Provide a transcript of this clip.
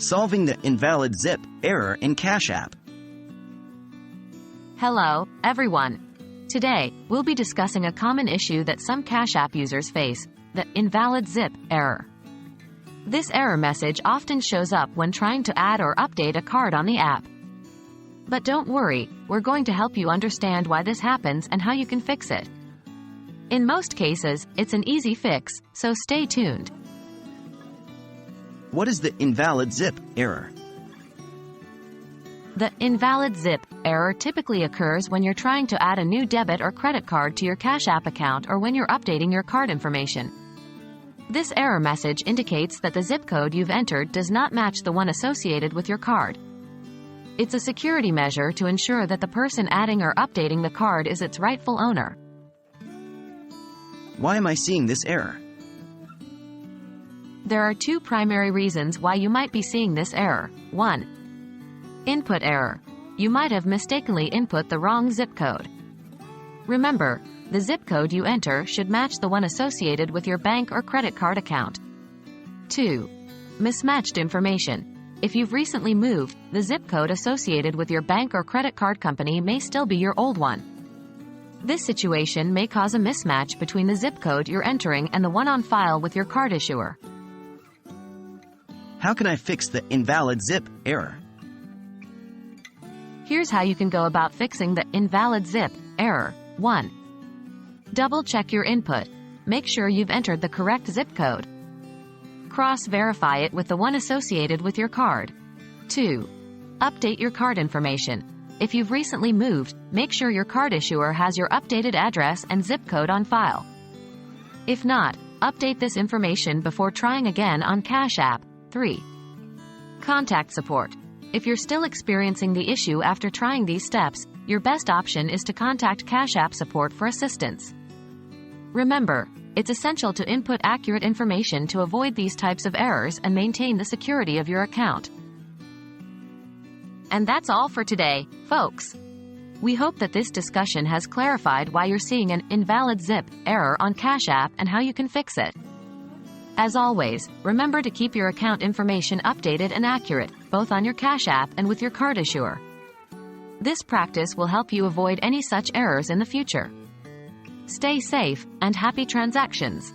Solving the invalid zip error in Cash App. Hello, everyone. Today, we'll be discussing a common issue that some Cash App users face, the invalid zip error. This error message often shows up when trying to add or update a card on the app. But don't worry, we're going to help you understand why this happens and how you can fix it. In most cases, it's an easy fix, so stay tuned. What is the invalid zip error? The invalid zip error typically occurs when you're trying to add a new debit or credit card to your Cash App account or when you're updating your card information. This error message indicates that the zip code you've entered does not match the one associated with your card. It's a security measure to ensure that the person adding or updating the card is its rightful owner. Why am I seeing this error? There are two primary reasons why you might be seeing this error. 1. Input error. You might have mistakenly input the wrong zip code. Remember, the zip code you enter should match the one associated with your bank or credit card account. 2. Mismatched information. If you've recently moved, the zip code associated with your bank or credit card company may still be your old one. This situation may cause a mismatch between the zip code you're entering and the one on file with your card issuer. How can I fix the invalid zip error? Here's how you can go about fixing the invalid zip error. 1. Double-check your input. Make sure you've entered the correct zip code. Cross-verify it with the one associated with your card. 2. Update your card information. If you've recently moved, make sure your card issuer has your updated address and zip code on file. If not, update this information before trying again on Cash App. 3. Contact support. If you're still experiencing the issue after trying these steps, your best option is to contact Cash App support for assistance. Remember, it's essential to input accurate information to avoid these types of errors and maintain the security of your account. And that's all for today, folks. We hope that this discussion has clarified why you're seeing an invalid zip error on Cash App and how you can fix it. As always, remember to keep your account information updated and accurate, both on your Cash App and with your card issuer. This practice will help you avoid any such errors in the future. Stay safe, and happy transactions!